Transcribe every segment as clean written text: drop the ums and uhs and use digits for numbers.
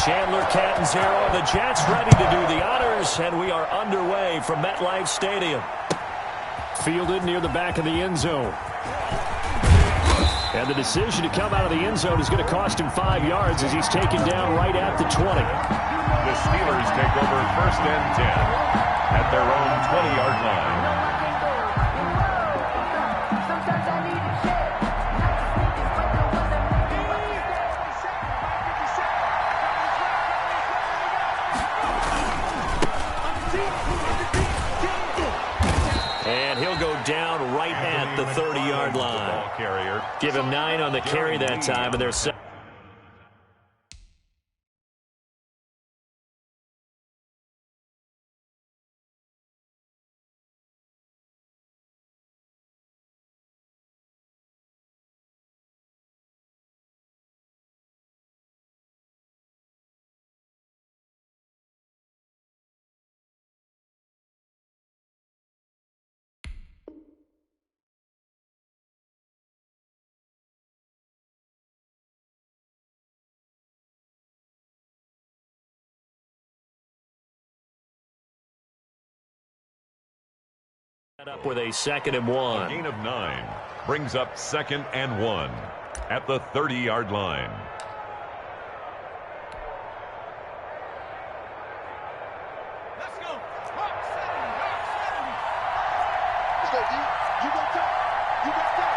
Chandler Catanzaro, the Jets ready to do the honors, and we are underway from MetLife Stadium. Fielded near the back of the end zone. And the decision to come out of the end zone is going to cost him 5 yards as he's taken down right at the 20. The Steelers take over 1st and 10 at their own 20-yard line. And he'll go down right at the 30-yard line. Give him 9 on the carry that time, and they're set. Up with a 2nd and 1. A gain of 9 brings up 2nd and 1 at the 30-yard line. Let's go. Let's go, D. You got that. You got that.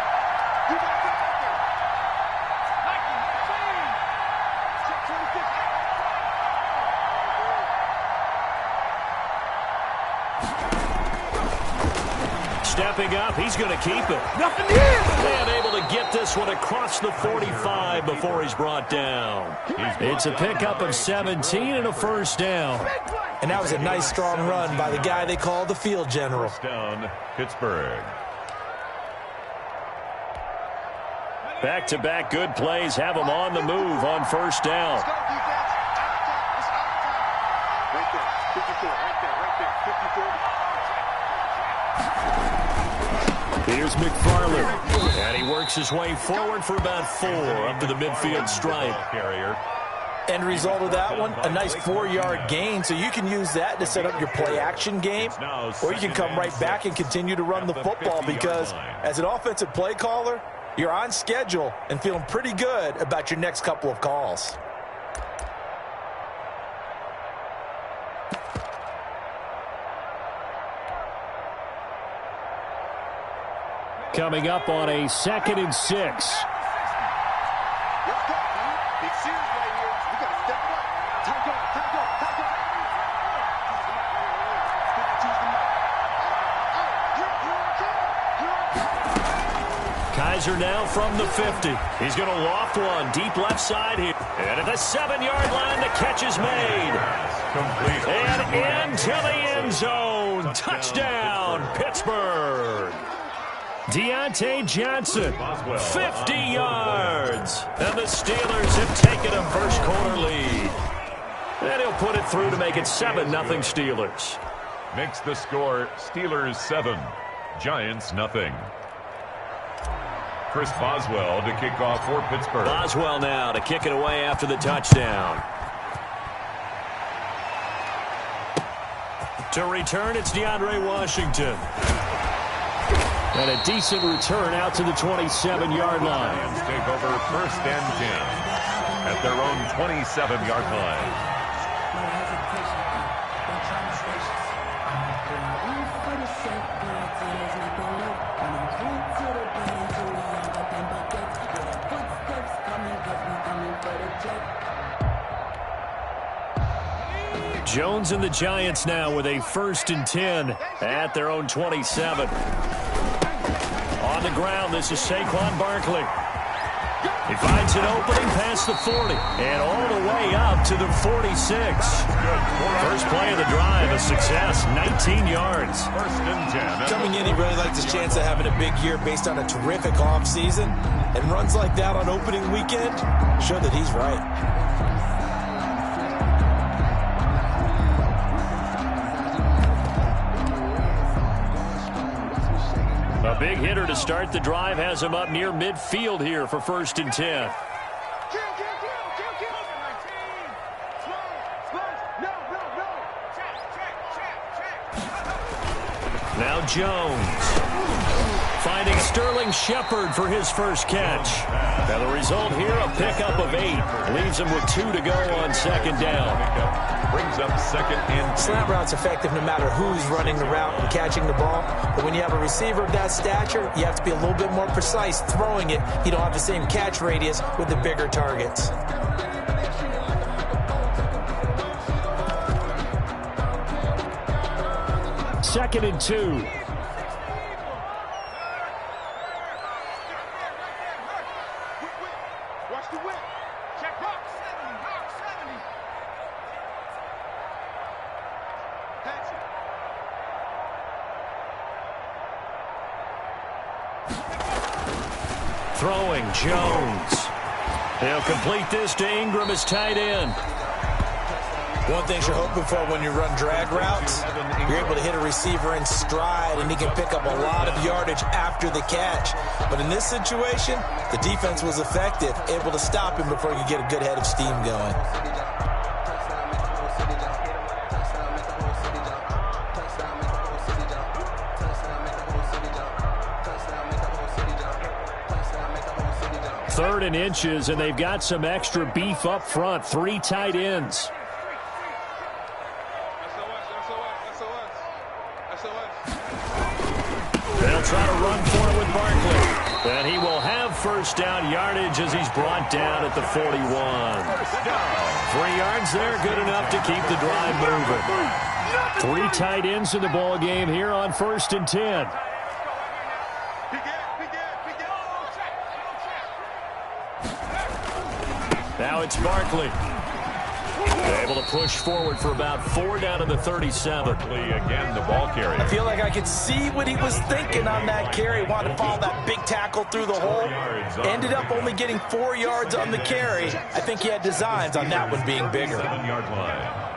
You got that right there. Check 26. Stepping up, he's going to keep it. Nothing here. And able to get this one across the 45 before he's brought down. It's a pickup of 17 and a 1st down. And that was a nice, strong run by the guy they call the field general. Down, Pittsburgh. Back-to-back good plays have him on the move on 1st down. Let's go, defense. Right there. 54. Right there. 54. Here's McFarland. And he works his way forward for about 4 up to the midfield stripe. End result of that one, a nice 4-yard gain, so you can use that to set up your play-action game, or you can come right back and continue to run the football because as an offensive play caller, you're on schedule and feeling pretty good about your next couple of calls. Coming up on a 2nd and 6. Let's go, man. Big series right here. We got to step it up. Time go. Kaiser now from the 50. He's going to loft one deep left side here. And at the 7-yard line, the catch is made. Complete. And into the end zone. Touchdown, Pittsburgh. Deontay Johnson, 50 yards. And the Steelers have taken a first-quarter lead. And he'll put it through to make it 7-0 Steelers. Makes the score Steelers 7, Giants nothing. Chris Boswell to kick off for Pittsburgh. Boswell now to kick it away after the touchdown. To return, it's DeAndre Washington. And a decent return out to the 27-yard line. Lions take over 1st and 10 at their own 27-yard line. Jones and the Giants now with a 1st and 10 at their own 27. On the ground, this is Saquon Barkley. He finds an opening past the 40 and all the way up to the 46. First play of the drive, a success, 19 yards. 1st and 10. Coming in, he really liked his chance of having a big year based on a terrific offseason. And runs like that on opening weekend show that he's right. A big hitter to start the drive has him up near midfield here for 1st and 10. Now Jones. Finding Sterling Shepard for his first catch. Now the result here, a pickup of 8. Leaves him with 2 to go on second down. Brings up second and 2. Slant route's effective no matter who's running the route and catching the ball. But when you have a receiver of that stature, you have to be a little bit more precise throwing it. You don't have the same catch radius with the bigger targets. Second and 2. Watch the whip. Check box 70. Box 70. Patsy. Throwing Jones. He'll complete this to Ingram as tight end. One thing you're hoping for when you run drag routes, you're able to hit a receiver in stride and he can pick up a lot of yardage after the catch. But in this situation, the defense was effective, able to stop him before he could get a good head of steam going. Third and inches, and they've got some extra beef up front. 3 tight ends. They'll try to run for it with Barkley. And he will have first down yardage as he's brought down at the 41. 3 yards there, good enough to keep the drive moving. 3 tight ends in the ball game here on 1st and 10. Now it's Barkley. Able to push forward for about 4 down to the 37. Again, the ball carrier. I feel like I could see what he was thinking on that carry. Wanted to follow that big tackle through the hole. Ended up only getting 4 yards on the carry. I think he had designs on that one being bigger. 7-yard line.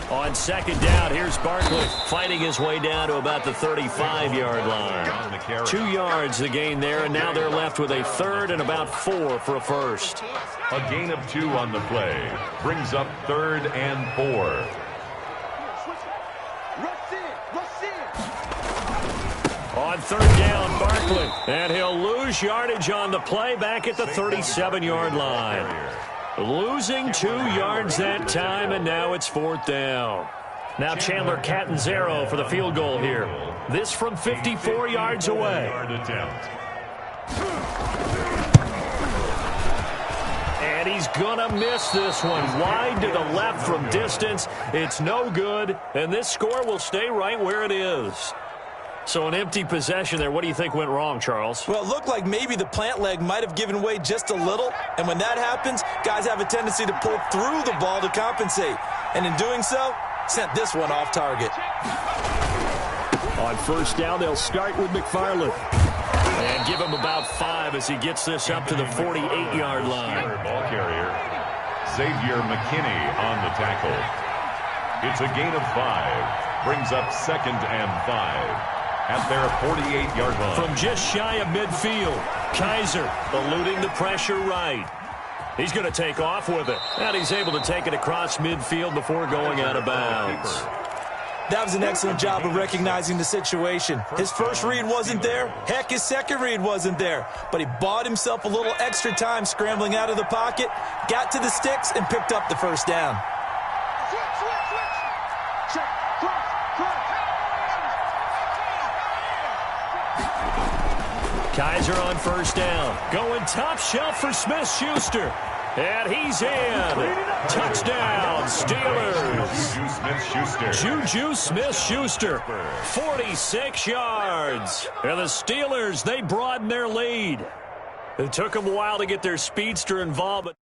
On second down, here's Barkley fighting his way down to about the 35-yard line. 2 yards the gain there, and now they're left with a 3rd and about 4 for a first. A gain of 2 on the play. Brings up 3rd and 4. On 3rd down, Barkley. And he'll lose yardage on the play back at the 37-yard line. Losing 2 yards that time, and now it's 4th down. Now Chandler Catanzaro for the field goal here. This from 54 yards away. And he's going to miss this one. Wide to the left from distance. It's no good, and this score will stay right where it is. So an empty possession there. What do you think went wrong, Charles? Well, it looked like maybe the plant leg might have given way just a little. And when that happens, guys have a tendency to pull through the ball to compensate. And in doing so, sent this one off target. On 1st down, they'll start with McFarland. And give him about 5 as he gets this up to the 48-yard line. Ball carrier, Xavier McKinney on the tackle. It's a gain of 5. Brings up 2nd and 5. At their 48-yard line. From just shy of midfield, Kaiser eluding the pressure right. He's going to take off with it. And he's able to take it across midfield before going out of bounds. That was an excellent job of recognizing the situation. His first read wasn't there. Heck, his second read wasn't there. But he bought himself a little extra time scrambling out of the pocket, got to the sticks, and picked up the first down. Kaiser on 1st down. Going top shelf for Smith-Schuster. And he's in. Touchdown, Steelers. Juju Smith-Schuster. 46 yards. And the Steelers, they broaden their lead. It took them a while to get their speedster involved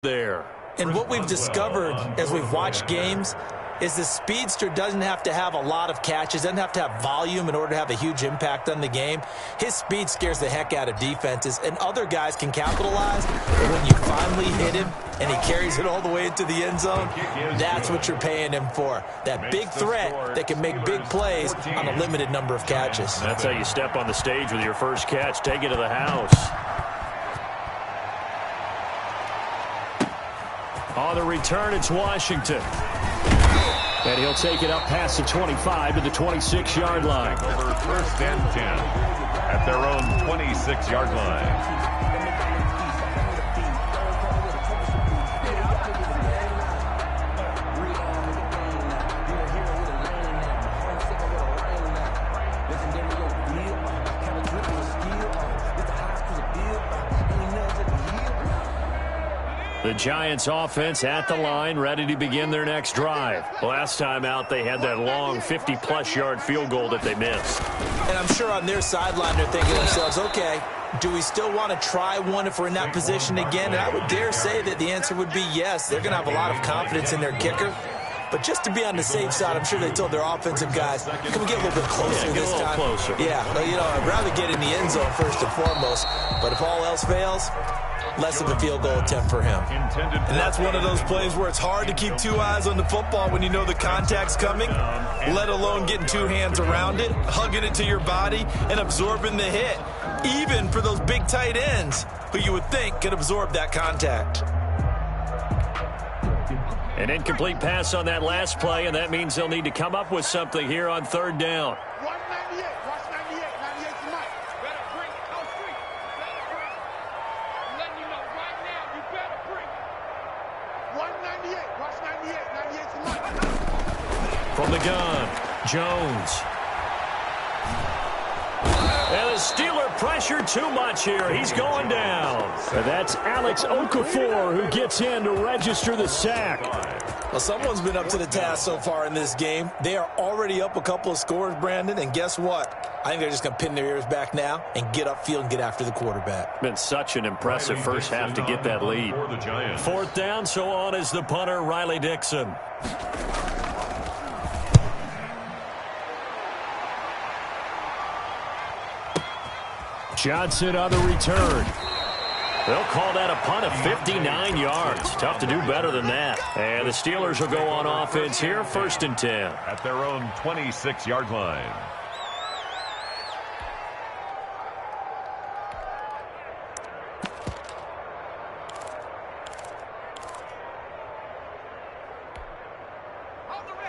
there. And what we've discovered as we've watched games is the speedster doesn't have to have a lot of catches, doesn't have to have volume in order to have a huge impact on the game. His speed scares the heck out of defenses, and other guys can capitalize. But when you finally hit him and he carries it all the way into the end zone, that's what you're paying him for. That big threat that can make big plays on a limited number of catches. That's how you step on the stage with your first catch. Take it to the house. On the return, it's Washington. And he'll take it up past the 25 to the 26-yard line. Over first and 10 at their own 26-yard line. The Giants offense at the line, ready to begin their next drive. Last time out, they had that long 50-plus yard field goal that they missed. And I'm sure on their sideline, they're thinking to themselves, okay, do we still want to try one if we're in that position again? And I would dare say that the answer would be yes. They're going to have a lot of confidence in their kicker. But just to be on the safe side, I'm sure they told their offensive guys, can we get a little bit closer this time? Closer. Yeah, well, you know, I'd rather get in the end zone first and foremost. But if all else fails, less of a field goal attempt for him. And that's one of those plays where it's hard to keep two eyes on the football when you know the contact's coming, let alone getting two hands around it, hugging it to your body, and absorbing the hit, even for those big tight ends who you would think could absorb that contact. An incomplete pass on that last play, and that means they'll need to come up with something here on third down. 198, watch 98, 98's the mic. Better bring it, no street. Better bring it. I'm letting you know right now, you better bring it. 198, watch 98, 98's the mic. From the gun, Jones. And the Steeler pressure too much here. He's going down. And that's Alex Okafor who gets in to register the sack. Well, someone's been up to the task so far in this game. They are already up a couple of scores, Brandon, and guess what? I think they're just going to pin their ears back now and get upfield and get after the quarterback. Been such an impressive first half to get that lead. Fourth down, so on is the punter, Riley Dixon. Johnson on the return. They'll call that a punt of 59 yards. Tough to do better than that. And the Steelers will go on offense here, first and 10. At their own 26-yard line.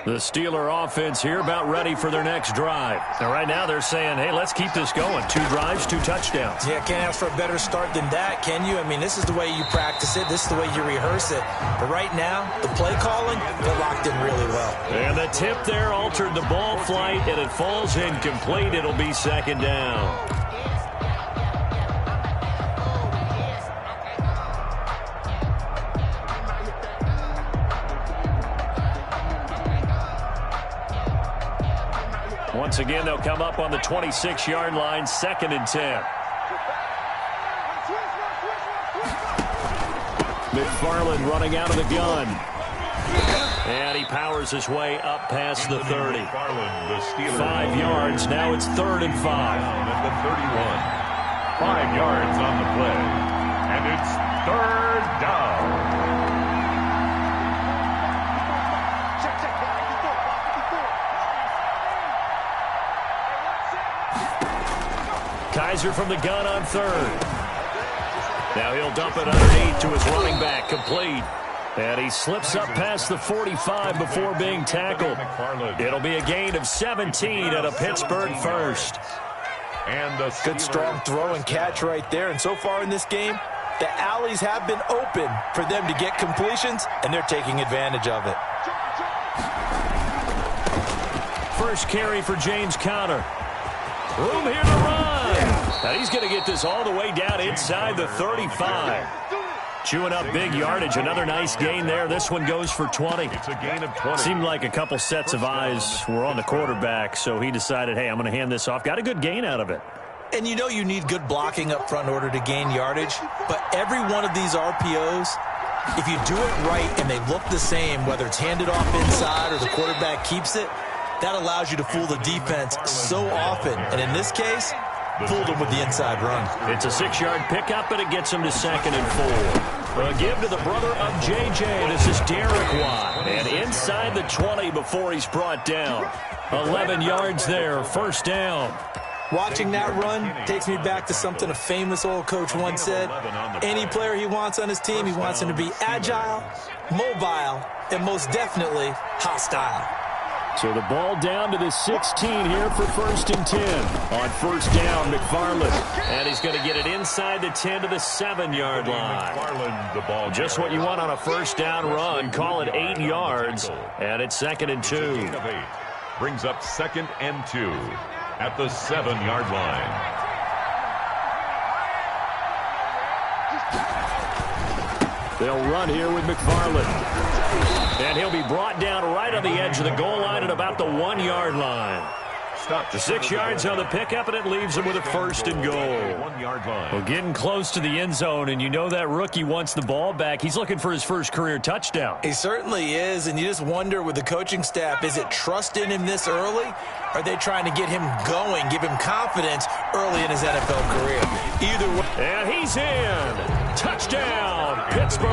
The Steeler offense here about ready for their next drive. And right now they're saying, hey, let's keep this going. 2 drives, 2 touchdowns. Yeah, can't ask for a better start than that, can you? I mean, this is the way you practice it. This is the way you rehearse it. But right now, the play calling, they're locked in really well. And the tip there altered the ball flight, and it falls incomplete. It'll be second down. Once again, they'll come up on the 26-yard line, second and 10. McFarland running out of the gun. And he powers his way up past the 30. 5 yards, now it's third and 5. At the 31. 5 yards on the play. And it's third down. Kaiser from the gun on third. Now he'll dump it underneath to his running back, complete. And he slips up past the 45 before being tackled. It'll be a gain of 17 at a Pittsburgh first. And a good strong throw and catch right there. And so far in this game, the alleys have been open for them to get completions, and they're taking advantage of it. First carry for James Conner. Room here to run. Now he's going to get this all the way down inside the 35. Chewing up big yardage. Another nice gain there. This one goes for 20. It's a gain of 20. Seemed like a couple sets of eyes were on the quarterback, so he decided, hey, I'm going to hand this off. Got a good gain out of it. And you know you need good blocking up front in order to gain yardage, but every one of these RPOs, if you do it right and they look the same, whether it's handed off inside or the quarterback keeps it, that allows you to fool the defense so often. And in this case, fooled them with the inside run. It's a 6-yard pickup, and it gets him to second and 4. A give to the brother of J.J. This is Derek Watt. And inside the 20 before he's brought down. 11 yards there, first down. Watching that run takes me back to something a famous old coach once said. Any player he wants on his team, he wants him to be agile, mobile, and most definitely hostile. So the ball down to the 16 here for 1st and 10. On first down, McFarland. And he's going to get it inside the 10 to the 7-yard line. Just what you want on a first down run. Call it 8 yards. And it's 2nd and 2. Brings up 2nd and 2 at the 7-yard line. They'll run here with McFarland. And he'll be brought down right on the edge of the goal line at about the 1-yard line. The 6 yards on the pickup, and it leaves him with a 1st and goal. 1-yard line. Well, getting close to the end zone, and you know that rookie wants the ball back. He's looking for his first career touchdown. He certainly is, and you just wonder with the coaching staff, is it trust in him this early? Are they trying to get him going, give him confidence early in his NFL career? Either way. And he's in. Touchdown, Pittsburgh.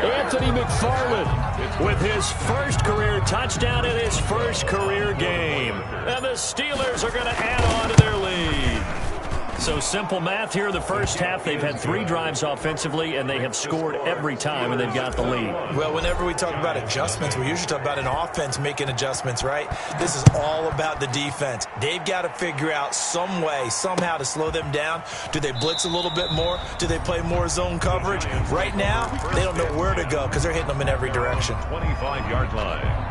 Anthony McFarland with his first career touchdown in his first career game. And the Steelers are going to add on to their lead. So simple math here in the first half. They've had 3 drives offensively, and they have scored every time, and they've got the lead. Well, whenever we talk about adjustments, we usually talk about an offense making adjustments, right? This is all about the defense. They've got to figure out some way, somehow to slow them down. Do they blitz a little bit more? Do they play more zone coverage? Right now, they don't know where to go because they're hitting them in every direction. 25-yard line.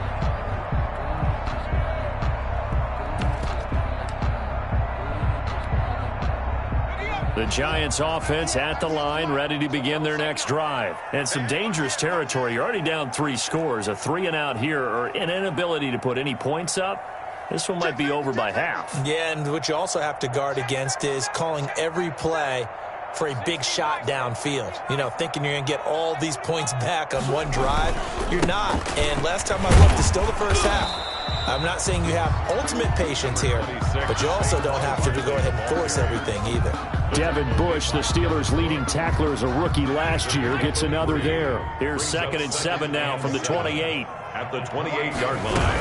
The Giants offense at the line, ready to begin their next drive. And some dangerous territory. You're already down 3 scores. A 3-and-out here, or an inability to put any points up. This one might be over by half. Yeah, and what you also have to guard against is calling every play for a big shot downfield. You know, thinking you're going to get all these points back on one drive. You're not. And last time I looked, it's still the first half. I'm not saying you have ultimate patience here, but you also don't have to go ahead and force everything either. Devin Bush, the Steelers' leading tackler as a rookie last year, gets another there. Here's 2nd and 7 now from the 28. At the 28-yard line.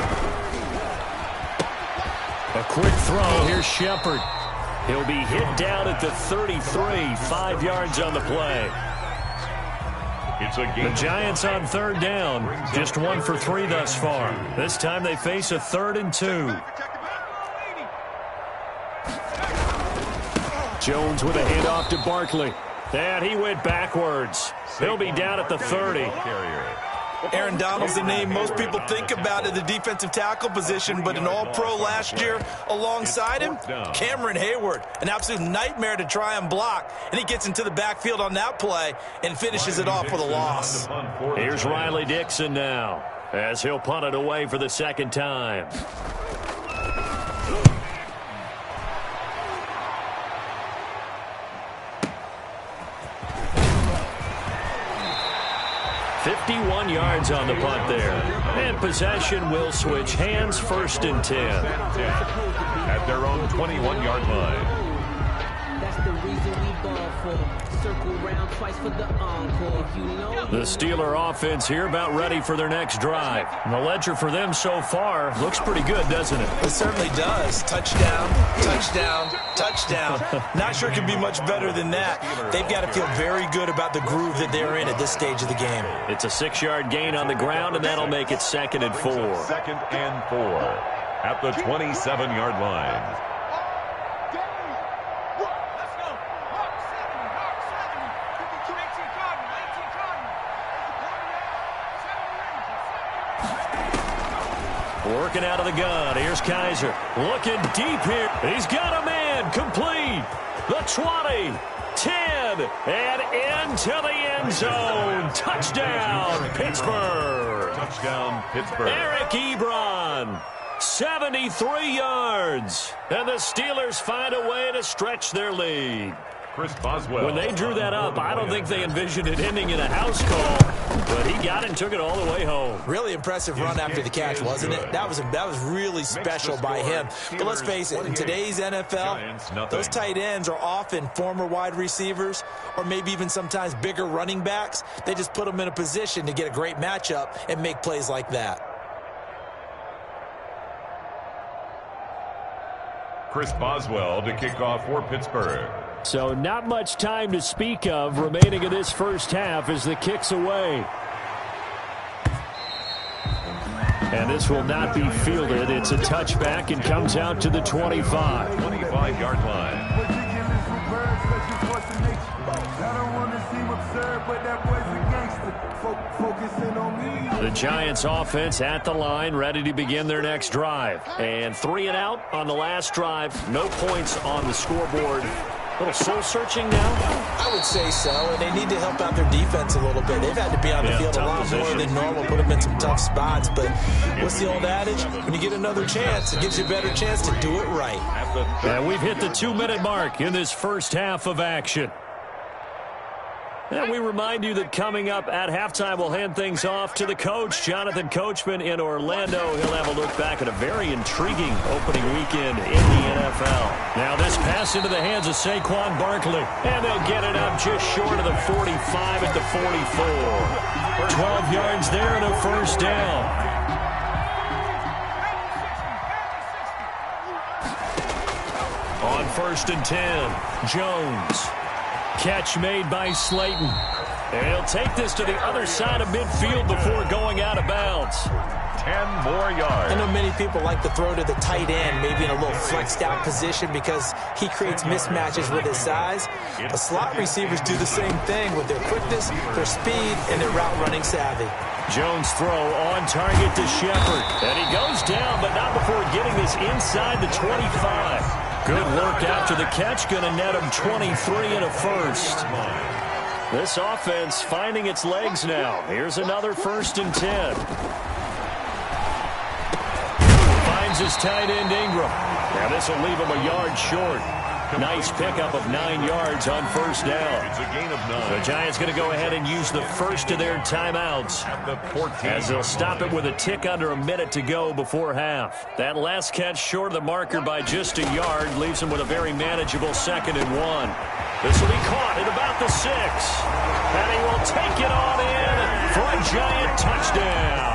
A quick throw. Here's Shepard. He'll be hit down at the 33, 5 yards on the play. The Giants on 3rd down, just 1 for 3 thus far. This time they face a 3rd and 2. Jones with a handoff to Barkley. And he went backwards. He'll be down at the 30. Aaron Donald's the name most people think about at the defensive tackle position, but an all-pro last year alongside him, Cameron Hayward, an absolute nightmare to try and block, and he gets into the backfield on that play and finishes it off with a loss. Here's Riley Dixon now, as he'll punt it away for the 2nd time. $51 yards on the punt there. And possession will switch hands, 1st and 10. At their own 21-yard line. That's the reason we ball for. Circle round twice for the encore. You know. The Steeler offense here about ready for their next drive. And the ledger for them so far looks pretty good, doesn't it? It certainly does. Touchdown, touchdown, touchdown. Not sure it can be much better than that. They've got to feel very good about the groove that they're in at this stage of the game. It's a 6-yard gain on the ground, and that'll make it 2nd and 4. 2nd and 4 at the 27-yard line. Working out of the gun. Here's Kaiser. Looking deep here. He's got a man. Complete. The 20. 10. And into the end zone. Touchdown, Pittsburgh. Touchdown, Pittsburgh. Eric Ebron. 73 yards. And the Steelers find a way to stretch their lead. Chris Boswell. When they drew that up, I don't think they envisioned it ending in a house call. But he got it and took it all the way home. Really impressive run after the catch, wasn't it? That was really special by him. But let's face it, in today's NFL, those tight ends are often former wide receivers or maybe even sometimes bigger running backs. They just put them in a position to get a great matchup and make plays like that. Chris Boswell to kick off for Pittsburgh. So not much time to speak of remaining in this first half as the kick's away. And this will not be fielded. It's a touchback and comes out to the 25. 25-yard line. The Giants offense at the line, ready to begin their next drive. And 3 and out on the last drive. No points on the scoreboard. A little soul-searching now? I would say so, and they need to help out their defense a little bit. They've had to be on the field a lot more than normal, put them in some tough spots. But what's the old adage? When you get another chance, it gives you a better chance to do it right. And we've hit the 2-minute mark in this first half of action. And we remind you that coming up at halftime, we'll hand things off to the coach, Jonathan Coachman in Orlando. He'll have a look back at a very intriguing opening weekend in the NFL. Now this pass into the hands of Saquon Barkley. And they'll get it up just short of the 45 at the 44. 12 yards there and a first down. On 1st and 10, Jones. Catch made by Slayton. And he'll take this to the other side of midfield before going out of bounds. 10 more yards. I know many people like to throw to the tight end, maybe in a little flexed out position because he creates mismatches with his size. But slot receivers do the same thing with their quickness, their speed, and their route running savvy. Jones throw on target to Shepard. And he goes down, but not before getting this inside the 25. Good work after the catch, going to net him 23 and a first. This offense finding its legs now. Here's another 1st and 10. Finds his tight end Ingram. Now this will leave him a yard short. Nice pickup of 9 yards on 1st down. It's a gain of 9. The Giants going to go ahead and use the first of their timeouts as they'll stop it with a tick under a minute to go before half. That last catch short of the marker by just a yard leaves him with a very manageable 2nd and 1. This will be caught at about the 6. And he will take it on in for a Giant touchdown.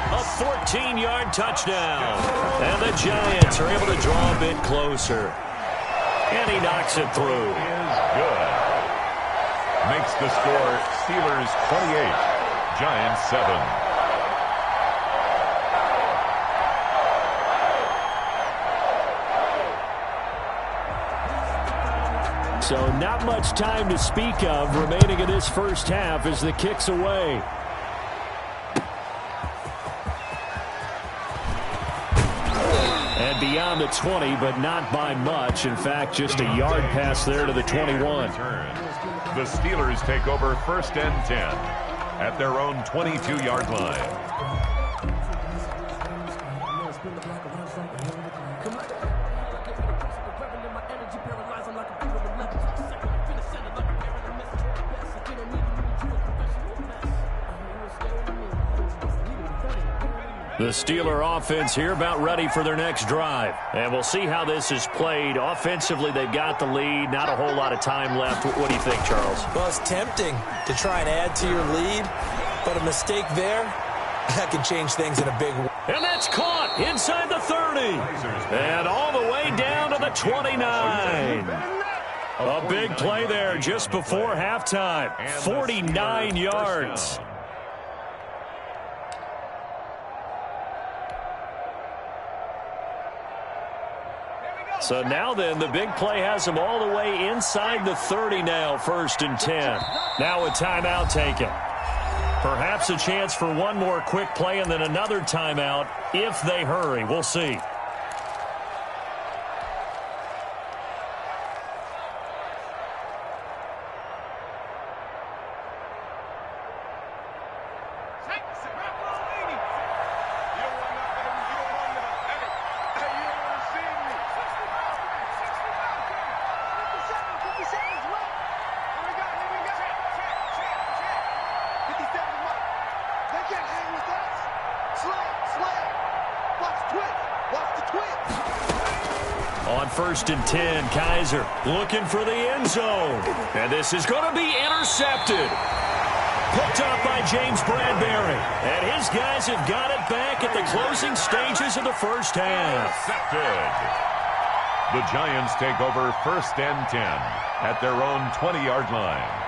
A 14-yard touchdown. And the Giants are able to draw a bit closer. And he knocks it through. Good. Makes the score Steelers 28, Giants 7. So not much time to speak of remaining in this first half as the kick's away. And beyond the 20, but not by much. In fact, just a yard pass there to the 21. The Steelers take over 1st and 10 at their own 22-yard line. The Steeler offense here about ready for their next drive. And we'll see how this is played. Offensively, they've got the lead. Not a whole lot of time left. What do you think, Charles? Well, it's tempting to try and add to your lead, but a mistake there, that can change things in a big way. And that's caught inside the 30. And all the way down to the 29. A big play there just before halftime. 49 yards. So now then, the big play has them all the way inside the 30 now, 1st and 10. Now a timeout taken. Perhaps a chance for one more quick play and then another timeout if they hurry. We'll see. On 1st and 10, Kaiser looking for the end zone. And this is going to be intercepted. Picked up by James Bradbury. And his guys have got it back at the closing stages of the first half. Intercepted. The Giants take over 1st and 10 at their own 20-yard line.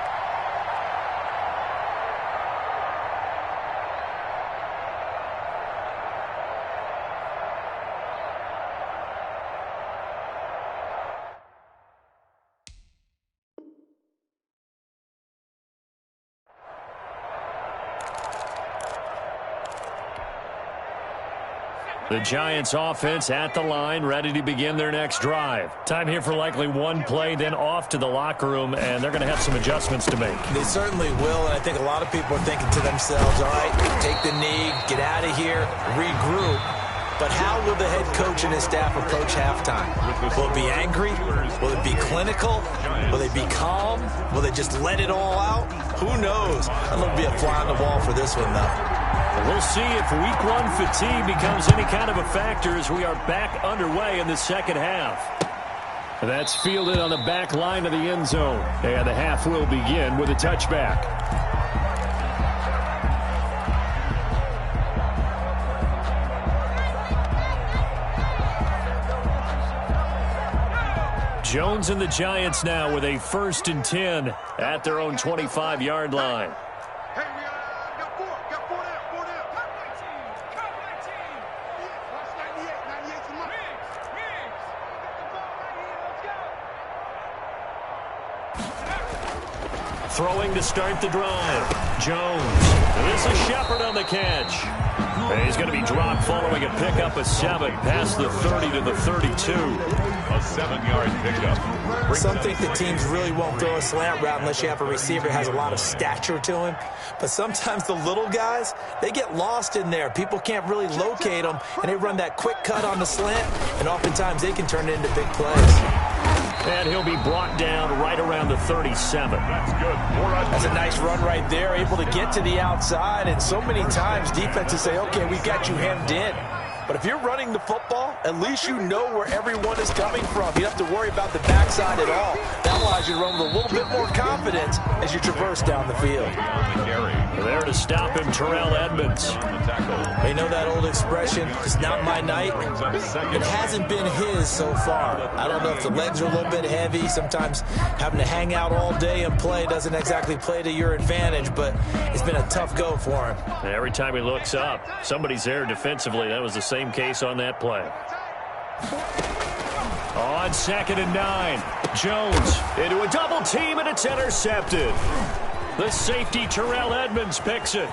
The Giants offense at the line, ready to begin their next drive. Time here for likely one play, then off to the locker room, and they're going to have some adjustments to make. They certainly will, and I think a lot of people are thinking to themselves, all right, take the knee, get out of here, regroup. But how will the head coach and his staff approach halftime? Will it be angry? Will it be clinical? Will they be calm? Will they just let it all out? Who knows? I'm going to be a fly on the wall for this one, though. We'll see if week one fatigue becomes any kind of a factor as we are back underway in the second half. That's fielded on the back line of the end zone. And the half will begin with a touchback. Jones and the Giants now with a 1st and 10 at their own 25-yard line. Hey, we got four down. Cut my team. Watch 98 to Mike. Wings. Got the ball right here. Let's go. Throwing to start the drive. Jones. This is Shepard on the catch. And he's going to be dropped following a pickup of 7 past the 30 to the 32. A 7-yard pickup. Some think the teams really won't throw a slant route unless you have a receiver that has a lot of stature to him. But sometimes the little guys, they get lost in there. People can't really locate them, and they run that quick cut on the slant, and oftentimes they can turn it into big plays. And he'll be brought down right around the 37. That's good. That's a nice run right there, able to get to the outside, and so many times defenses say, okay, we got you hemmed in. But if you're running the football, at least you know where everyone is coming from. You don't have to worry about the backside at all. That allows you to run with a little bit more confidence as you traverse down the field. There to stop him, Terrell Edmonds. You know that old expression, it's not my night? It hasn't been his so far. I don't know if the legs are a little bit heavy. Sometimes having to hang out all day and play doesn't exactly play to your advantage, but it's been a tough go for him. And every time he looks up, somebody's there defensively. That was the same case on that play. On 2nd and 9, Jones into a double team, and it's intercepted. The safety, Terrell Edmonds, picks it.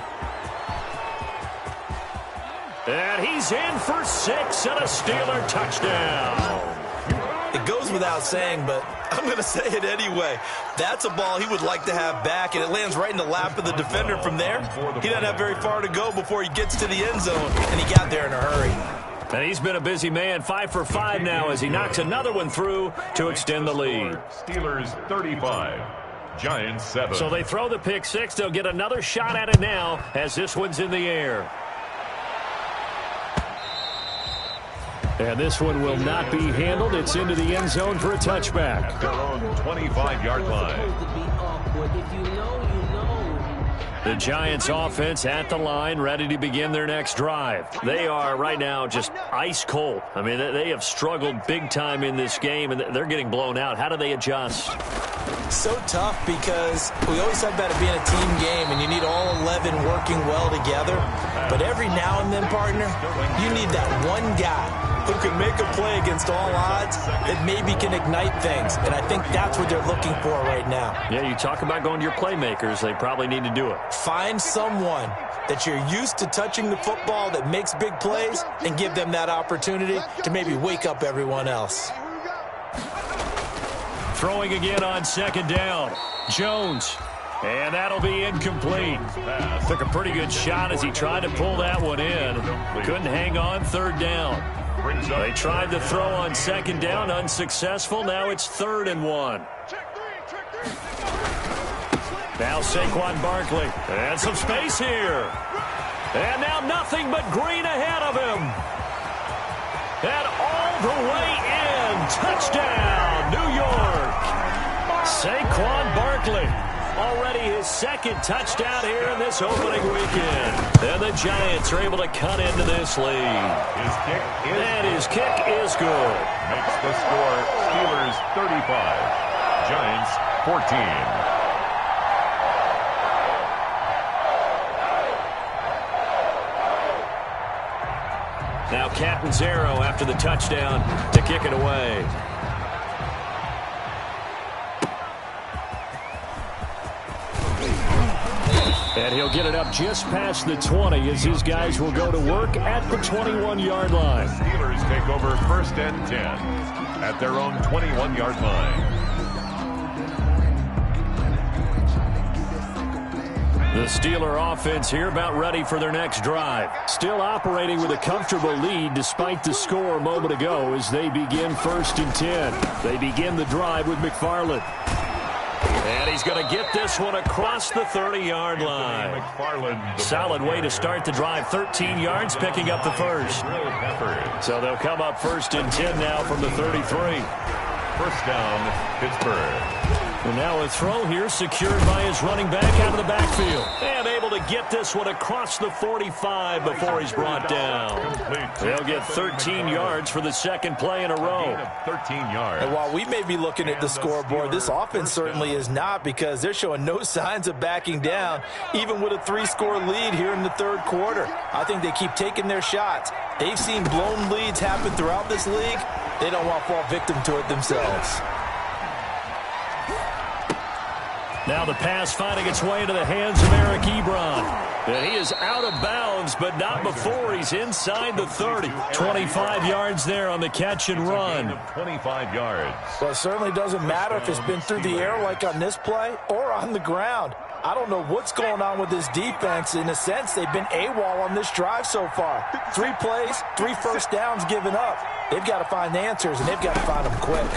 And he's in for 6 and a Steeler touchdown. It goes without saying, but I'm going to say it anyway. That's a ball he would like to have back, and it lands right in the lap of the defender from there. He doesn't have very far to go before he gets to the end zone, and he got there in a hurry. And he's been a busy man, 5 for 5 now as he knocks another one through to extend the lead. Steelers 35, Giants 7. So they throw the pick 6. They'll get another shot at it now as this one's in the air. And this one will not be handled. It's into the end zone for a touchback. At their own 25-yard line. The Giants offense at the line, ready to begin their next drive. They are right now just ice cold. I mean, they have struggled big time in this game, and they're getting blown out. How do they adjust? So tough because we always talk about it being a team game, and you need all 11 working well together. But every now and then, partner, you need that one guy who can make a play against all odds that maybe can ignite things. And I think that's what they're looking for right now. Yeah, you talk about going to your playmakers. They probably need to do it. Find someone that you're used to touching the football that makes big plays and give them that opportunity to maybe wake up everyone else. Throwing again on 2nd down. Jones. And that'll be incomplete. Took a pretty good shot as he tried to pull that one in. Couldn't hang on 3rd down. They tried to throw on 2nd down, unsuccessful. Now it's 3rd and 1. Now Saquon Barkley. And some space here. And now nothing but green ahead of him. And all the way in. Touchdown, New York. Saquon Barkley. Already his second touchdown here in this opening weekend. And the Giants are able to cut into this lead. His kick is good. Makes the score Steelers 35, Giants 14. Now Catanzaro after the touchdown to kick it away. And he'll get it up just past the 20 as his guys will go to work at the 21-yard line. The Steelers take over 1st and 10 at their own 21-yard line. The Steeler offense here about ready for their next drive. Still operating with a comfortable lead despite the score a moment ago as they begin 1st and 10. They begin the drive with McFarland. And he's going to get this one across the 30-yard line. Solid way to start the drive. 13 yards, picking up the first. So they'll come up 1st and 10 now from the 33. 1st down, Pittsburgh. And now a throw here secured by his running back out of the backfield. And able to get this one across the 45 before he's brought down. They'll get 13 yards for the second play in a row. 13 yards. And while we may be looking at the scoreboard, this offense certainly is not, because they're showing no signs of backing down, even with a 3-score lead here in the 3rd quarter. I think they keep taking their shots. They've seen blown leads happen throughout this league. They don't want to fall victim to it themselves. Now the pass finding its way into the hands of Eric Ebron. And he is out of bounds, but not before he's inside the 30. 25 yards there on the catch and run. 25 yards. Well, it certainly doesn't matter if it's been through the air like on this play or on the ground. I don't know what's going on with this defense. In a sense, they've been AWOL on this drive so far. 3 plays, 3 first downs given up. They've got to find answers, and they've got to find them quick.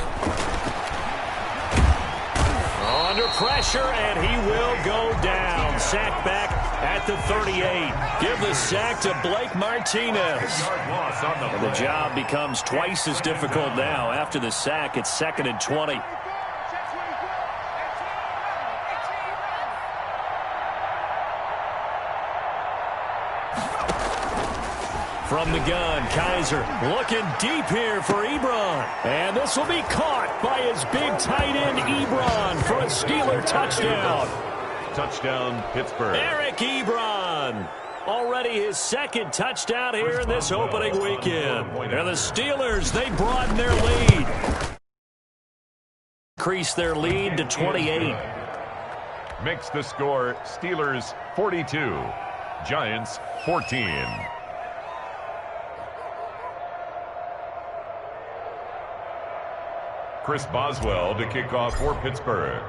Under pressure, and he will go down. Sack back at the 38. Give the sack to Blake Martinez. And the job becomes twice as difficult now. After the sack, it's 2nd and 20. From the gun, Kaiser looking deep here for Ebron. And this will be caught by his big tight end, Ebron, for a Steeler touchdown. Touchdown, Pittsburgh. Eric Ebron. Already his 2nd touchdown here in this opening weekend. And the Steelers, they broaden their lead. Increase their lead to 28. Makes the score Steelers 42, Giants 14. Chris Boswell to kick off for Pittsburgh.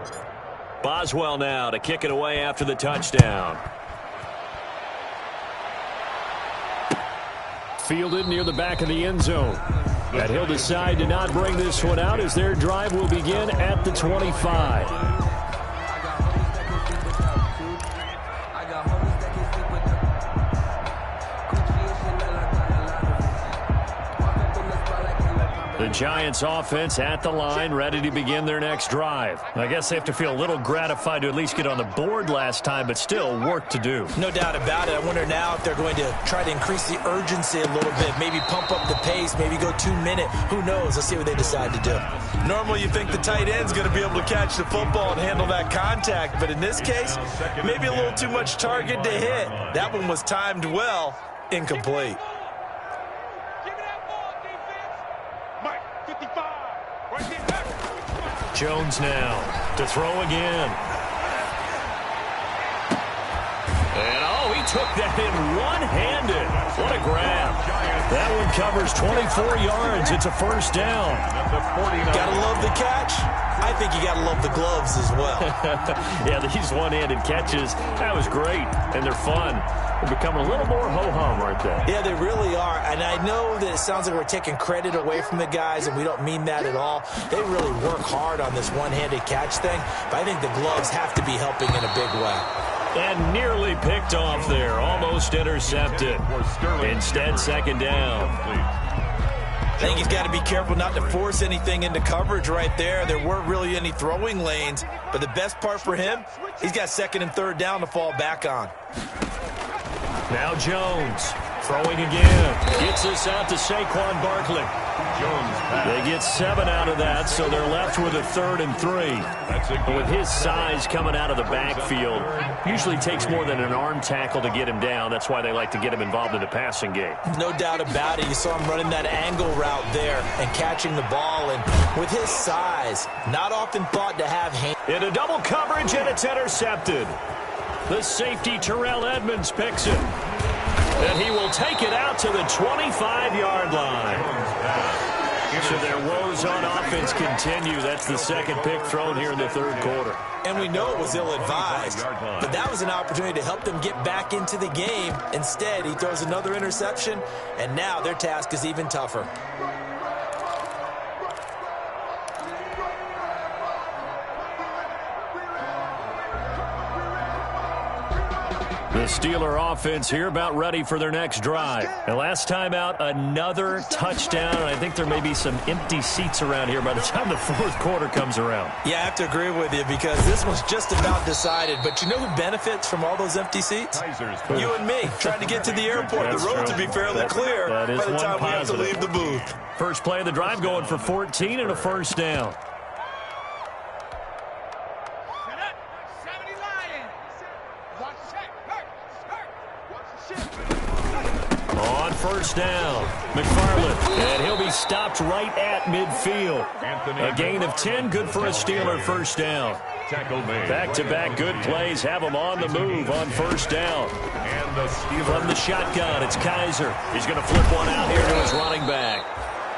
Boswell now to kick it away after the touchdown. Fielded near the back of the end zone. And he'll decide to not bring this one out as their drive will begin at the 25. The Giants offense at the line, ready to begin their next drive. I guess they have to feel a little gratified to at least get on the board last time, but still work to do. No doubt about it. I wonder now if they're going to try to increase the urgency a little bit, maybe pump up the pace, maybe go 2-minute. Who knows? Let's see what they decide to do. Normally you think the tight end's going to be able to catch the football and handle that contact, but in this case, maybe a little too much target to hit. That one was timed well, incomplete. Jones now to throw again. And oh, he took that in one-handed. What a grab. That one covers 24 yards. It's a 1st down. Gotta love the catch. I think you gotta love the gloves as well. Yeah, these one-handed catches, that was great, and they're fun. They're becoming a little more ho-hum, aren't they? Yeah, they really are. And I know that it sounds like we're taking credit away from the guys, and we don't mean that at all. They really work hard on this one-handed catch thing, but I think the gloves have to be helping in a big way. And nearly picked off there, almost intercepted. Instead, 2nd down. think he's got to be careful not to force anything into coverage right there. There weren't really any throwing lanes, but the best part for him, he's got second and third down to fall back on. Now Jones throwing again. Gets this out to Saquon Barkley. They get 7 out of that, so they're left with a 3rd and 3. With his size coming out of the backfield, usually takes more than an arm tackle to get him down. That's why they like to get him involved in the passing game. No doubt about it. You saw him running that angle route there and catching the ball. And with his size, not often thought to have hands. In a double coverage, and it's intercepted. The safety, Terrell Edmonds, picks it. And he will take it out to the 25-yard line. So their woes on offense continue. That's the second pick thrown here in the third quarter. And we know it was ill-advised, but that was an opportunity to help them get back into the game. Instead, he throws another interception, and now their task is even tougher. The Steeler offense here about ready for their next drive. And last time out, another touchdown. And I think there may be some empty seats around here by the time the fourth quarter comes around. Yeah, I have to agree with you because this one's just about decided. But you know who benefits from all those empty seats? You and me, trying to get to the airport. The roads will be fairly clear by the time we have to leave the booth. First play of the drive going for 14 and a first down. On first down, McFarland, and he'll be stopped right at midfield. A gain of 10, good for a Steeler first down. Back-to-back good plays have him on the move on first down. From the shotgun, it's Kaiser. He's going to flip one out here to his running back.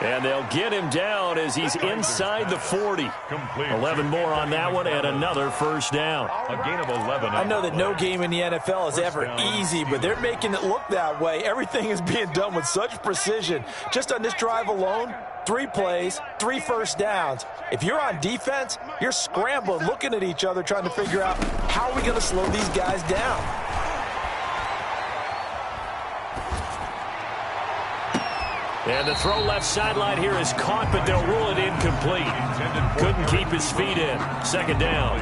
And they'll get him down as he's inside the 40. 11 more on that one and another first down. A gain of 11. I know that no game in the NFL is ever easy, but they're making it look that way. Everything is being done with such precision. Just on this drive alone, 3 plays, 3 first downs. If you're on defense, you're scrambling, looking at each other, trying to figure out how are we going to slow these guys down. And the throw left sideline here is caught, but they'll rule it incomplete. Couldn't keep his feet in. Second down.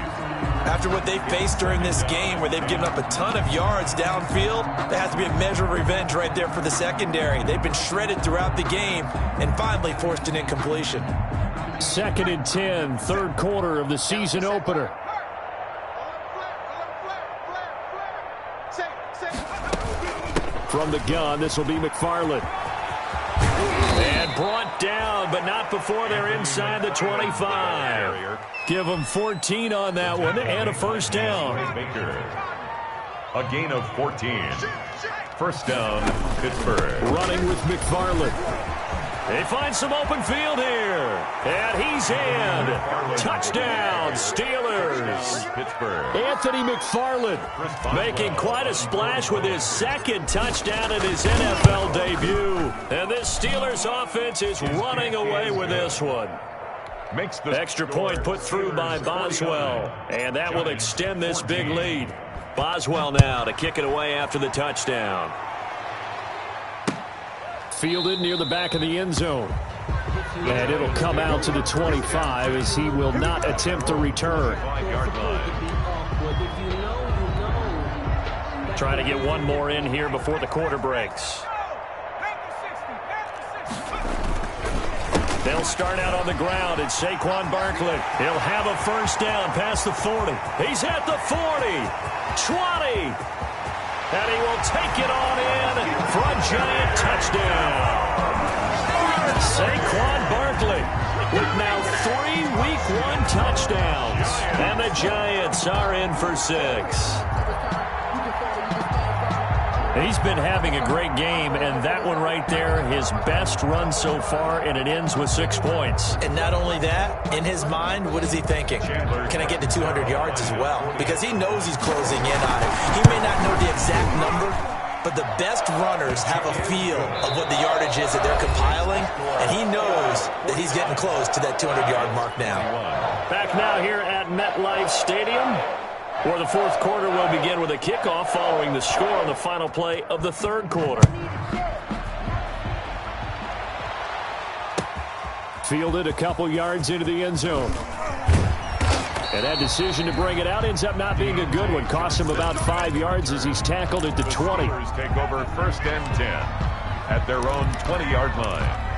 After what they've faced during this game where they've given up a ton of yards downfield, there has to be a measure of revenge right there for the secondary. They've been shredded throughout the game and finally forced an incompletion. Second and 10, third quarter of the season opener. From the gun, this will be McFarland. And brought down, but not before they're inside the 25. Give them 14 on that one and a first down. A gain of 14. First down, Pittsburgh. Running with McFarland. They find some open field here. And he's in. Touchdown, Steelers. Pittsburgh. Anthony McFarland making quite a splash with his second touchdown in his NFL debut. And this Steelers offense is running away with this one. Makes the extra point put through by Boswell. And that will extend this big lead. Boswell now to kick it away after the touchdown. Fielded near the back of the end zone. And it'll come out to the 25 as he will not attempt to return. Trying to get one more in here before the quarter breaks. They'll start out on the ground. It's Saquon Barkley. He'll have a first down past the 40. He's at the 40. 20. And he will take it on in for a giant touchdown. Saquon Barkley with now 3 Week 1 touchdowns. And the Giants are in for 6. He's been having a great game, and that one right there, his best run so far, and it ends with 6 points. And not only that, in his mind, what is he thinking? Can I get to 200 yards as well? Because he knows he's closing in on it. He may not know the exact number, but the best runners have a feel of what the yardage is that they're compiling, and he knows that he's getting close to that 200-yard mark now. Back now here at MetLife Stadium, where the fourth quarter will begin with a kickoff following the score on the final play of the third quarter. Fielded a couple yards into the end zone. And that decision to bring it out ends up not being a good one. Costs him about 5 yards as he's tackled at the 20. Take over 1st and 10 at their own 20-yard line.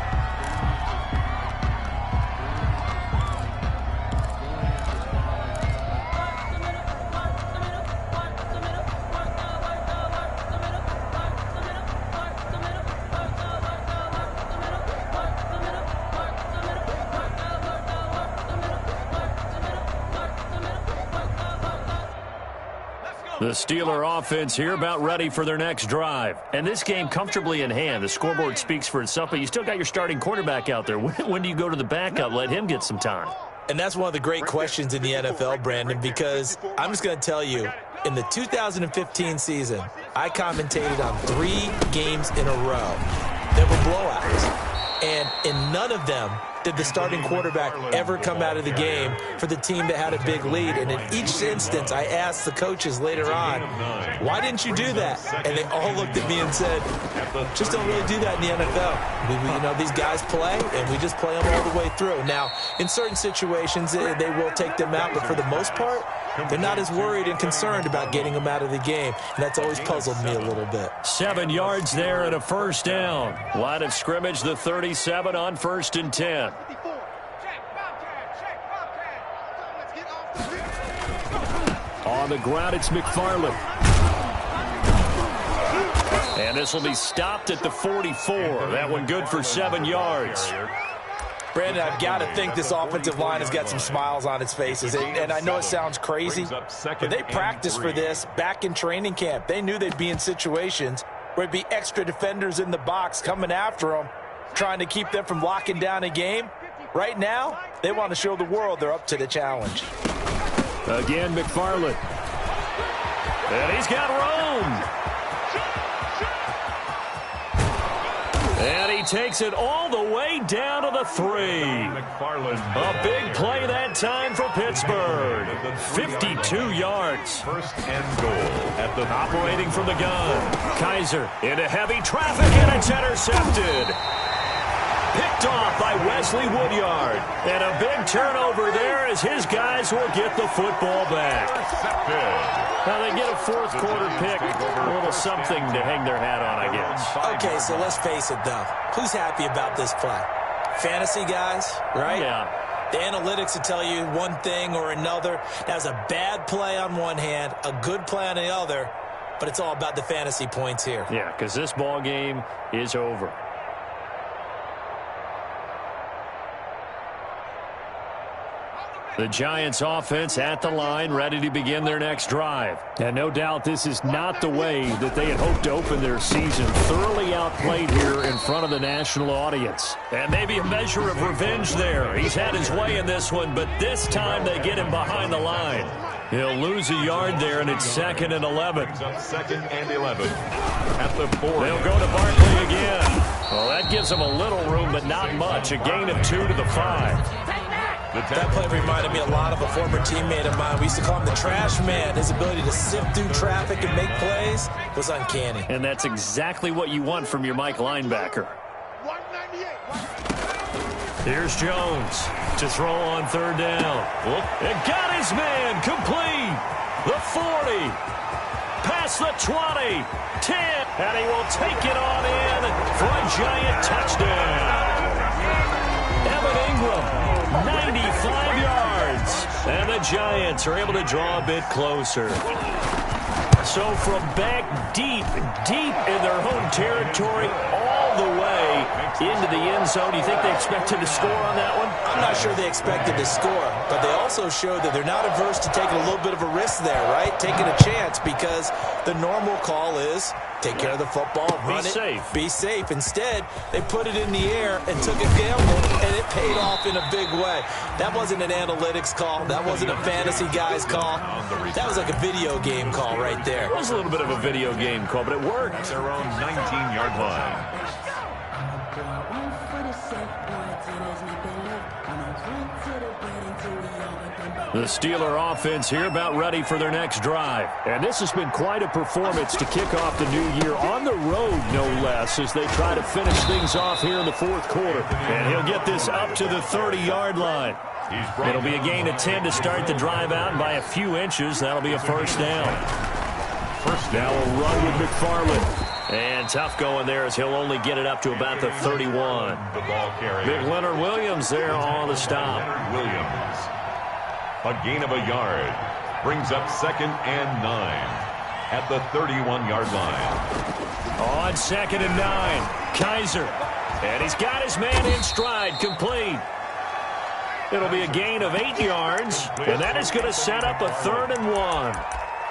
The Steeler offense here about ready for their next drive. And this game comfortably in hand. The scoreboard speaks for itself, but you still got your starting quarterback out there. When do you go to the backup? Let him get some time. And that's one of the great questions in the NFL, Brandon, because I'm just going to tell you, in the 2015 season, I commentated on 3 games in a row. There were blowouts. And in none of them did the starting quarterback ever come out of the game for the team that had a big lead. And in each instance, I asked the coaches later on, why didn't you do that? And they all looked at me and said, just don't really do that in the NFL. These guys play, and we just play them all the way through. Now, in certain situations, they will take them out, but for the most part, they're not as worried and concerned about getting them out of the game. And that's always puzzled me a little bit. 7 yards there and a first down. Line of scrimmage, the 37 on 1st and 10. On the ground, it's McFarland. And this will be stopped at the 44. That one good for 7 yards. Brandon, I've got to think this offensive line has got some smiles on its faces. And I know it sounds crazy, but they practiced for this back in training camp. They knew they'd be in situations where it'd be extra defenders in the box coming after them, trying to keep them from locking down a game. Right now, they want to show the world they're up to the challenge. Again, McFarland. And he's got room. And he takes it all the way down to the 3. A big play that time for Pittsburgh. 52 yards. 1st and goal at the operating from the gun. Kaiser into heavy traffic, and it's intercepted. Picked off by Wesley Woodyard. And a big turnover there as his guys will get the football back. Now they get a 4th quarter pick. A little something to hang their hat on, I guess. Okay, so let's face it, though. Who's happy about this play? Fantasy guys, right? Yeah. The analytics will tell you one thing or another. That was a bad play on one hand, a good play on the other, but it's all about the fantasy points here. Yeah, because this ball game is over. The Giants offense at the line, ready to begin their next drive. And no doubt this is not the way that they had hoped to open their season. Thoroughly outplayed here in front of the national audience. And maybe a measure of revenge there. He's had his way in this one, but this time they get him behind the line. He'll lose a yard there, and it's 2nd and 11. 2nd and 11 at the 4. They'll go to Barkley again. Well, that gives them a little room, but not much. A gain of 2 to the 5. That play reminded me a lot of a former teammate of mine. We used to call him the trash man. His ability to sift through traffic and make plays was uncanny. And that's exactly what you want from your Mike linebacker. Here's Jones to throw on 3rd down. And got his man complete. The 40. Past the 20. 10. And he will take it on in for a Giant touchdown. Evan Ingram. 95 yards. And the Giants are able to draw a bit closer. So from back deep in their home territory, all the way into the end zone, do you think they expected to score on that one? I'm not sure they expected to score, but they also showed that they're not averse to taking a little bit of a risk there, right? Taking a chance, because the normal call is take care of the football, run it, be safe. Instead, they put it in the air and took a gamble, and it paid off in a big way. That wasn't an analytics call. That wasn't a fantasy guy's call. That was like a video game call right there. It was a little bit of a video game call, but it worked. At their own 19-yard line. The Steeler offense here about ready for their next drive. And this has been quite a performance to kick off the new year on the road, no less, as they try to finish things off here in the fourth quarter. And he'll get this up to the 30-yard line. It'll be a gain of 10 to start the drive out, and by a few inches, that'll be a first down. Now a run with McFarland. And tough going there as he'll only get it up to about the 31. The ball carrier. Big Leonard Williams there on the stop. Williams. A gain of a yard. Brings up 2nd and 9 at the 31-yard line. On 2nd and 9, Kaiser. And he's got his man in stride, complete. It'll be a gain of 8 yards, and that is going to set up a 3rd and 1.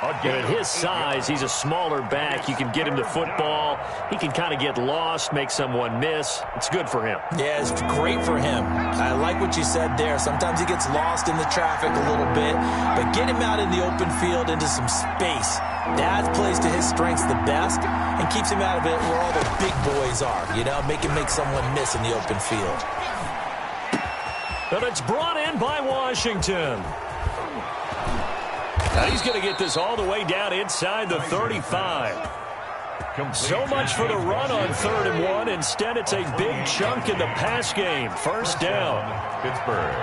And at his size, he's a smaller back. You can get him the football. He can kind of get lost, make someone miss. It's good for him. Yeah, it's great for him. I like what you said there. Sometimes he gets lost in the traffic a little bit, but get him out in the open field into some space. That plays to his strengths the best and keeps him out of it where all the big boys are. You know, make him make someone miss in the open field. And it's brought in by Washington. Now he's going to get this all the way down inside the 35. So much for the run on 3rd and 1. Instead, it's a big chunk in the pass game. First down. Pittsburgh.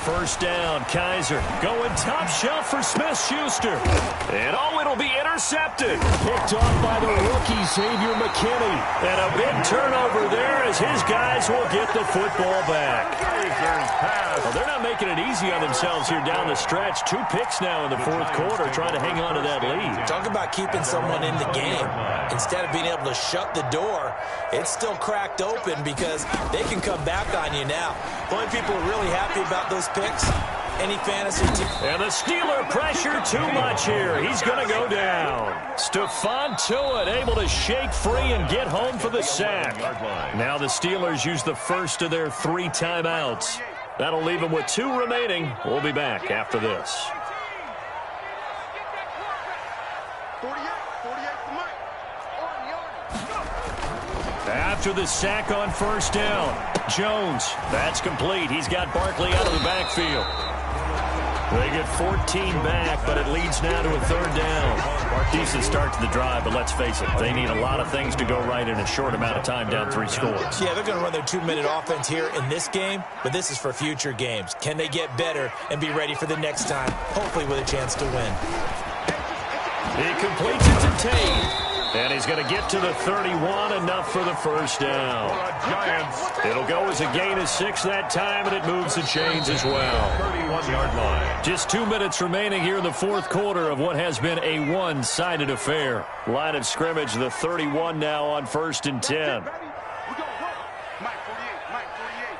First down, Kaiser going top shelf for Smith-Schuster. And it'll be intercepted. Picked off by the rookie, Xavier McKinney. And a big turnover there as his guys will get the football back. Well, they're not making it easy on themselves here down the stretch. 2 picks now in the fourth quarter trying to hang on to that lead. Talk about keeping someone in the game. Instead of being able to shut the door, it's still cracked open because they can come back on you now. The only people who are really happy about those picks, any fantasy team. And the Steeler pressure too much here. He's going to go down. Stephon Tuitt able to shake free and get home for the sack. Now the Steelers use the first of their 3 timeouts. That'll leave them with 2 remaining. We'll be back after this. 48 for Mike. After the sack on first down, Jones, that's complete. He's got Barkley out of the backfield. They get 14 back, but it leads now to a 3rd down. Decent start to the drive, but let's face it, they need a lot of things to go right in a short amount of time down 3 scores. Yeah, they're going to run their 2-minute offense here in this game, but this is for future games. Can they get better and be ready for the next time, hopefully with a chance to win? He completes it to Tate. And he's going to get to the 31, enough for the first down. It'll go as a gain of 6 that time, and it moves the chains as well. 31-yard line. Just 2 minutes remaining here in the fourth quarter of what has been a one-sided affair. Line of scrimmage, the 31 now on 1st and 10. Mike 48, Mike 48.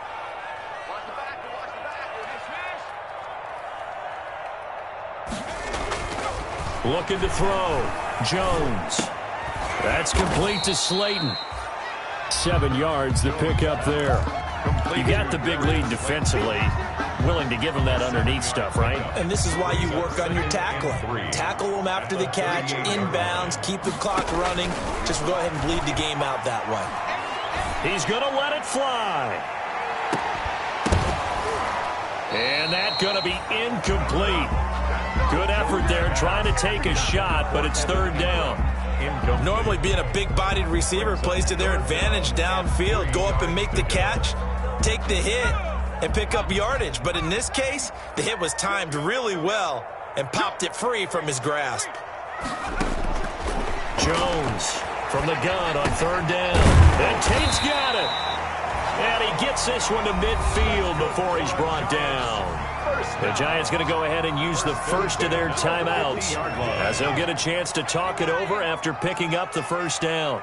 Watch the back, watch the back. Looking to throw. Jones. That's complete to Slayton. 7 yards the pick up there. You got the big lead defensively. Willing to give them that underneath stuff, right? And this is why you work on your tackling. Tackle them after the catch, inbounds, keep the clock running. Just go ahead and bleed the game out that way. He's going to let it fly. And that's going to be incomplete. Good effort there trying to take a shot, but it's 3rd down. Normally being a big-bodied receiver plays to their advantage downfield. Go up and make the catch, take the hit, and pick up yardage. But in this case, the hit was timed really well and popped it free from his grasp. Jones from the gun on 3rd down. And Tate's got it. And he gets this one to midfield before he's brought down. The Giants going to go ahead and use the first of their timeouts as they'll get a chance to talk it over after picking up the first down.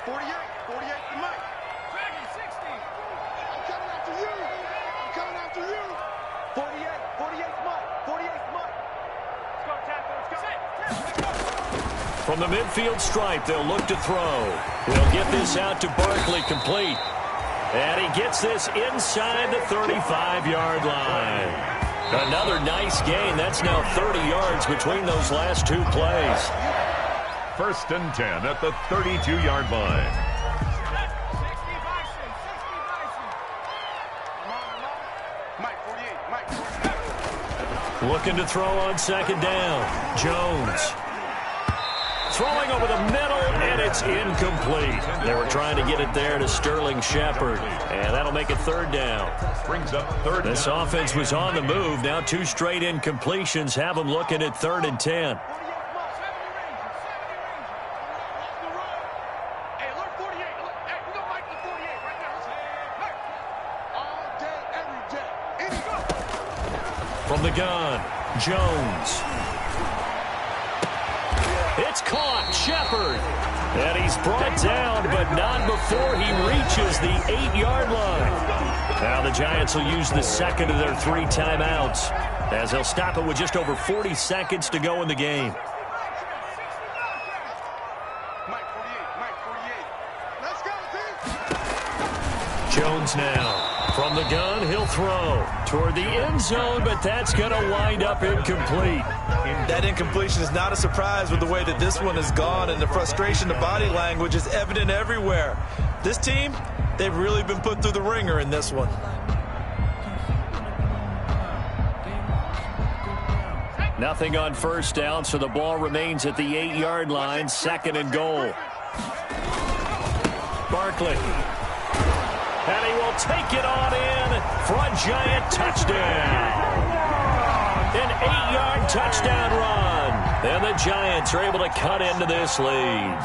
48 for Mike. 60. I'm coming after you. I'm coming after you. 48 Mike. 48 Mike. Let's go, tackle. Let's go. From the midfield stripe, they'll look to throw. They'll get this out to Barkley, complete. And he gets this inside the 35-yard line. Another nice gain. That's now 30 yards between those last 2 plays. first and 10 at the 32-yard line. Looking to throw on second down. Jones. Throwing over the middle, and it's incomplete. They were trying to get it there to Sterling Shepard, and that'll make it third down. Brings up third down. This offense was on the move. Now 2 straight incompletions have them looking at 3rd and 10. From the gun, Jones. It's caught, Shepard. And he's brought down, but not before he reaches the 8-yard line. Now the Giants will use the second of their 3 timeouts, as they'll stop it with just over 40 seconds to go in the game. Jones now. From the gun, he'll throw toward the end zone, but that's going to wind up incomplete. That incompletion is not a surprise with the way that this one has gone, and the frustration, the body language is evident everywhere. This team, they've really been put through the ringer in this one. Nothing on first down, so the ball remains at the 8-yard line, 2nd and goal. Barkley. And he will take it on in for a Giant touchdown. An 8-yard touchdown run. And the Giants are able to cut into this lead.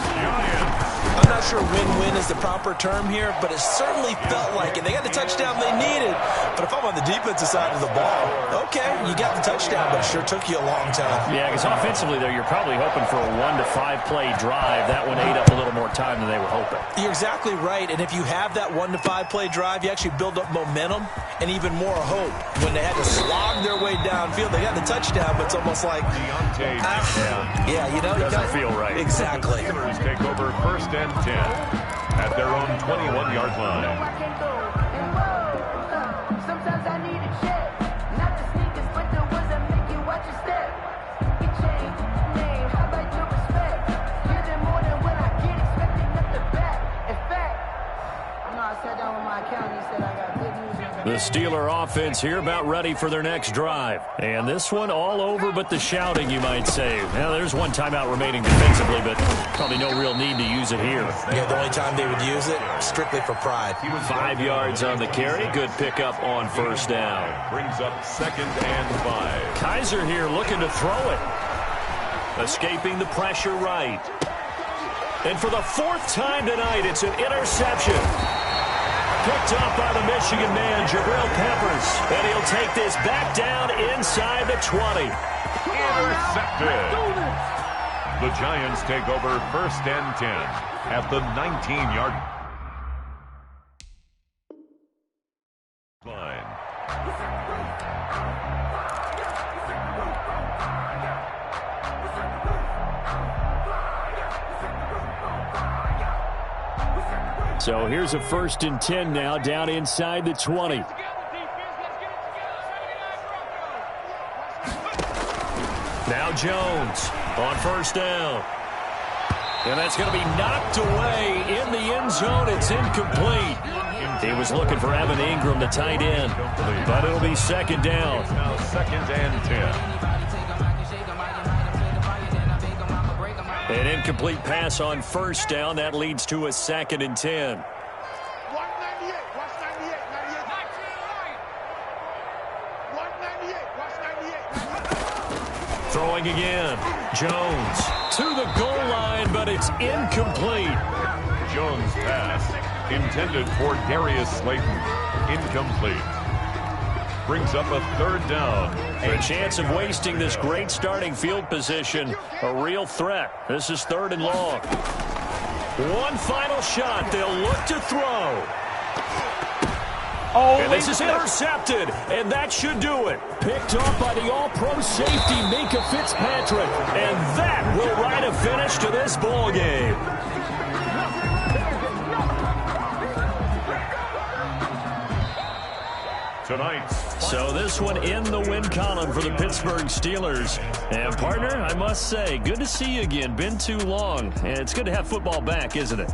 I'm not sure win-win is the proper term here, but it certainly felt like it. They got the touchdown they needed. But if I'm on the defensive side of the ball, okay, you got the touchdown, but it sure took you a long time. Yeah, because offensively, though, you're probably hoping for a 1 to 5 play drive. That one ate up a little more time than they were hoping. You're exactly right, and if you have that 1 to 5 play drive, you actually build up momentum and even more hope. When they had to slog their way downfield, they got the touchdown, but it's almost like, yeah, you know, doesn't feel right. Exactly. Steelers take over first and 10 at their own 21-yard line. Sometimes I need a check, not the sneakers, but the ones that make you watch your step. You change name, how about your respect? Give them more than what I get, expecting nothing back. In fact, I sat down with my accountant, he said I got good news. The Steeler offense here about ready for their next drive. And this one all over but the shouting, you might say. Now, there's 1 timeout remaining defensively, but probably no real need to use it here. Yeah, the only time they would use it, strictly for pride. 5 yards on the carry. Good pickup on first down. Brings up 2nd and 5. Kaiser here looking to throw it. Escaping the pressure right. And for the 4th time tonight, it's an interception. Picked up by the Michigan man, Jabril Peppers. And he'll take this back down inside the 20. Intercepted. The Giants take over first and 10 at the 19-yard line. So here's a 1st and 10 now, down inside the 20. Now Jones on first down. And that's going to be knocked away in the end zone. It's incomplete. He was looking for Evan Ingram, the tight end. But it'll be 2nd down. Now 2nd and 10. An incomplete pass on first down. That leads to a 2nd and 10. 198. Watch 98. 198. Watch 98. Throwing again. Jones to the goal line, but it's incomplete. Jones' pass intended for Darius Slayton. Incomplete. Brings up a 3rd down. A chance of wasting this great starting field position. A real threat. This is 3rd and long. One final shot. They'll look to throw. And this is intercepted, and that should do it. Picked off by the all-pro safety, Minka Fitzpatrick. And that will write a finish to this ball game. Tonight's So this one in the win column for the Pittsburgh Steelers. And, partner, I must say, good to see you again. Been too long. And it's good to have football back, isn't it?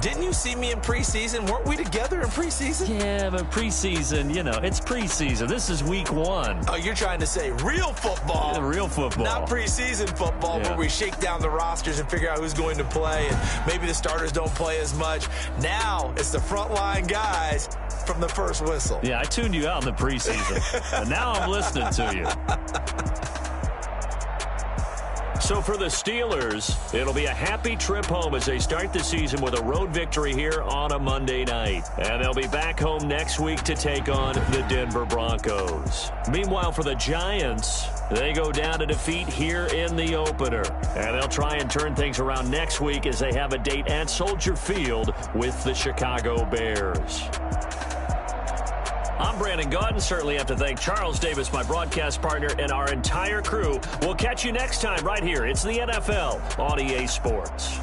Didn't you see me in preseason? Weren't we together in preseason? Yeah, but preseason, it's preseason. This is week 1. Oh, you're trying to say real football. Yeah, real football. Not preseason football where we shake down the rosters and figure out who's going to play, and maybe the starters don't play as much. Now it's the frontline guys from the first whistle. Yeah, I tuned you out in the preseason. And now I'm listening to you. So for the Steelers, it'll be a happy trip home as they start the season with a road victory here on a Monday night. And they'll be back home next week to take on the Denver Broncos. Meanwhile, for the Giants, they go down to defeat here in the opener. And they'll try and turn things around next week as they have a date at Soldier Field with the Chicago Bears. I'm Brandon Gaudin. Certainly have to thank Charles Davis, my broadcast partner, and our entire crew. We'll catch you next time right here. It's the NFL on EA Sports.